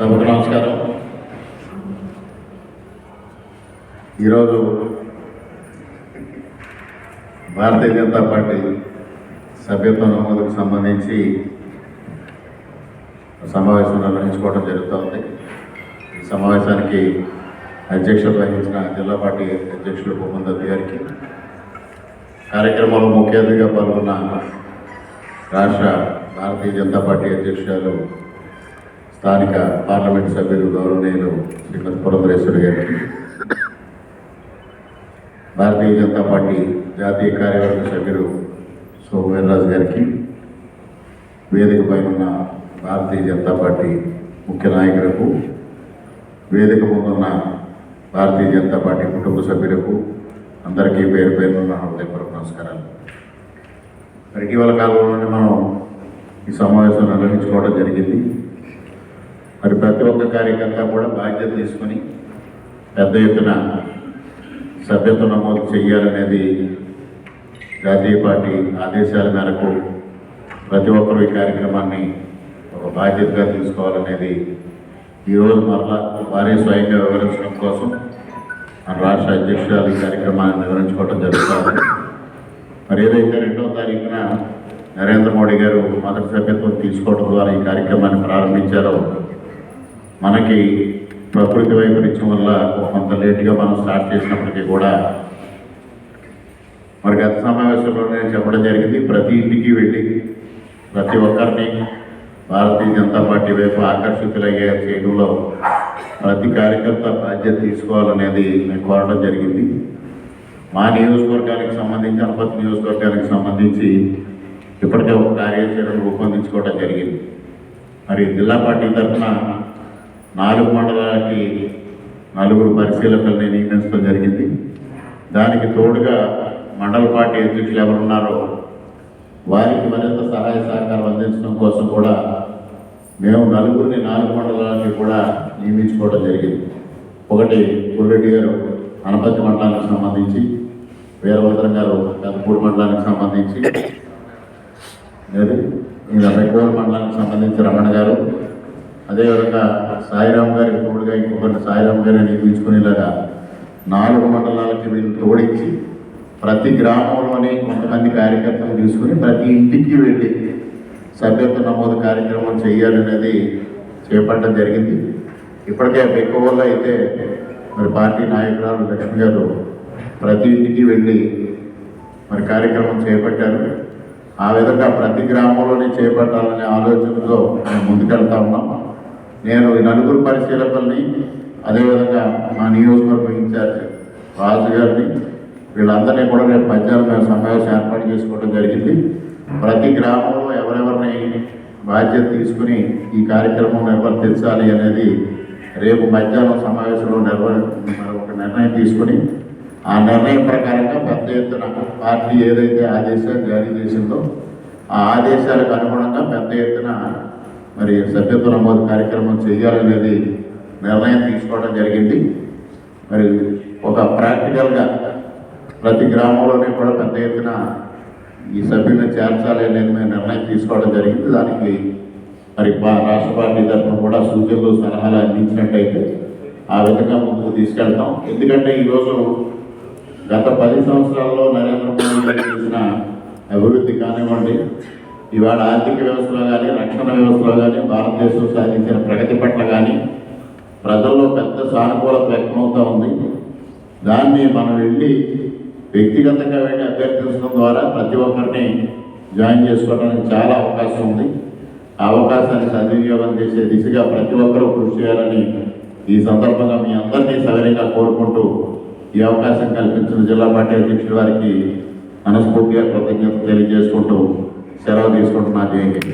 సభకు నమస్కారం. ఈరోజు భారతీయ జనతా పార్టీ సభ్యత్వ నమోదుకు సంబంధించి సమావేశం నిర్వహించుకోవడం జరుగుతోంది. ఈ సమావేశానికి అధ్యక్షత వహించిన జిల్లా పార్టీ అధ్యక్షులు భూమందర్ గారికి, కార్యక్రమంలో ముఖ్య అతిథిగా పాల్గొన్న రాష్ట్ర భారతీయ జనతా పార్టీ అధ్యక్షురాలు స్థానిక పార్లమెంట్ సభ్యులు గౌరవనీయులు శ్రీమతి పురంధరేశ్వరి గారికి, భారతీయ జనతా పార్టీ జాతీయ కార్యవర్గ సభ్యులు సోమవీర్రాజు గారికి, వేదిక పైన ఉన్న భారతీయ జనతా పార్టీ ముఖ్య నాయకులకు, వేదిక ముందున్న భారతీయ జనతా పార్టీ కుటుంబ సభ్యులకు అందరికీ పేరు పేరున్న హృదయపూర్వక నమస్కారాలు. ఇటీవల కాలంలోనే మనం ఈ సమావేశం నిర్వహించుకోవడం జరిగింది. మరి ప్రతి ఒక్క కార్యకర్త కూడా బాధ్యత తీసుకుని పెద్ద ఎత్తున సభ్యత్వ నమోదు చేయాలనేది జాతీయ పార్టీ ఆదేశాల మేరకు ప్రతి ఒక్కరూ ఈ కార్యక్రమాన్ని ఒక బాధ్యతగా తీసుకోవాలనేది ఈరోజు మరలా వారే స్వయంగా వివరించడం కోసం మన రాష్ట్ర అధ్యక్షురాలు ఈ కార్యక్రమాన్ని నిర్వహించుకోవడం జరుగుతుంది. మరి ఏదైతే 2వ తారీఖున నరేంద్ర మోడీ గారు మొదటి సభ్యత్వం తీసుకోవడం ద్వారా ఈ కార్యక్రమాన్ని ప్రారంభించారో, మనకి ప్రకృతి వైపరీత్యం వల్ల కొంత లేటుగా మనం స్టార్ట్ చేసినప్పటికీ కూడా మరి గత సమావేశంలో నేను చెప్పడం జరిగింది, ప్రతి ఇంటికి వెళ్ళి ప్రతి ఒక్కరిని భారతీయ జనతా పార్టీ వైపు ఆకర్షితులయ్యే చేయడంలో ప్రతి కార్యకర్త బాధ్యత తీసుకోవాలనేది నేను కోరడం జరిగింది. మా నియోజకవర్గానికి సంబంధించి, అనపర్తి నియోజకవర్గానికి సంబంధించి ఇప్పటికే ఒక కార్యాచరణ రూపొందించుకోవడం జరిగింది. మరి జిల్లా పార్టీ తరఫున 4 మండలాలకి 4 పరిశీలకుల్ని నియమించడం జరిగింది. దానికి తోడుగా మండల పార్టీ అధ్యక్షులు ఎవరున్నారో వారికి మరింత సహాయ సహకారం అందించడం కోసం కూడా మేము 4 మండలాలకి కూడా నియమించుకోవడం జరిగింది. ఒకటి పుల్లెడ్డి గారు అనపర్తి మండలానికి సంబంధించి, వీరభద్రం గారు పెద్దపూడి మండలానికి సంబంధించి, రెడ్డిగోడ మండలానికి సంబంధించి రమణ గారు, అదేవిధంగా సాయిరామ్ గారికి తోడుగా ఇంకొకటి సాయిరామ్ గారిని నియమించుకునేలాగా 4 మండలాలకి వీళ్ళు తోడించి ప్రతి గ్రామంలోని కొంతమంది కార్యకర్తలు తీసుకుని ప్రతి ఇంటికి వెళ్ళి సభ్యత్వ నమోదు కార్యక్రమం చేయాలనేది చేపట్టడం జరిగింది. ఇప్పటికే బెక్కవల్లో అయితే మరి పార్టీ నాయకురాలు లక్ష్మి గారు ప్రతి ఇంటికి వెళ్ళి మరి కార్యక్రమం చేపట్టారు. ఆ విధంగా ప్రతి గ్రామంలోనే చేపట్టాలనే ఆలోచనతో మేము ముందుకెళ్తా ఉన్నాం. నేను ఈ 4 పరిశీలకుల్ని, అదేవిధంగా మా నియోజకవర్గం ఇన్ఛార్జ్ రాజు గారిని, వీళ్ళందరినీ కూడా రేపు మధ్యాహ్నం మేము సమావేశం ఏర్పాటు చేసుకోవడం జరిగింది. ప్రతి గ్రామంలో ఎవరెవరిని బాధ్యత తీసుకుని ఈ కార్యక్రమం నిర్వర్తించాలి అనేది రేపు మధ్యాహ్నం సమావేశంలో ఒక నిర్ణయం తీసుకుని ఆ నిర్ణయం ప్రకారంగా పెద్ద ఎత్తున పార్టీ ఏదైతే ఆదేశాలు జారీ చేసిందో ఆ ఆదేశాలకు అనుగుణంగా పెద్ద ఎత్తున మరి సభ్యత్వ నమోదు కార్యక్రమం చేయాలనేది నిర్ణయం తీసుకోవడం జరిగింది. మరి ఒక ప్రాక్టికల్గా ప్రతి గ్రామంలోనే కూడా పెద్ద ఎత్తున ఈ సభ్యులను చేర్చాలి అనేది మేము నిర్ణయం తీసుకోవడం జరిగింది. దానికి మరి రాష్ట్ర పార్టీ తరఫున కూడా సూచనలు సలహాలు అందించినట్టయితే ఆ విధంగా ముందుకు తీసుకెళ్తాం. ఎందుకంటే ఈరోజు గత 10 సంవత్సరాల్లో నరేంద్ర మోడీ గారు చేసిన అభివృద్ధి కానివ్వండి, ఇవాళ ఆర్థిక వ్యవస్థలో కానీ, రక్షణ వ్యవస్థలో కానీ భారతదేశం సాధించిన ప్రగతి పట్ల కానీ ప్రజల్లో పెద్ద సానుకూలత వ్యక్తమవుతూ ఉంది. దాన్ని మనం వెళ్ళి వ్యక్తిగతంగా వెళ్ళి అభ్యర్థించడం ద్వారా ప్రతి ఒక్కరిని జాయిన్ చేసుకోవడానికి చాలా అవకాశం ఉంది. ఆ అవకాశాన్ని సద్వినియోగం చేసే దిశగా ప్రతి ఒక్కరూ కృషి చేయాలని ఈ సందర్భంగా మీ అందరినీ సవినయంగా కోరుకుంటూ ఈ అవకాశం కల్పించిన జిల్లా పార్టీ అధ్యక్షుల వారికి మనస్ఫూర్తిగా కృతజ్ఞత తెలియజేసుకుంటూ సెలవు తీసుకుంటున్నా. జై హింద్.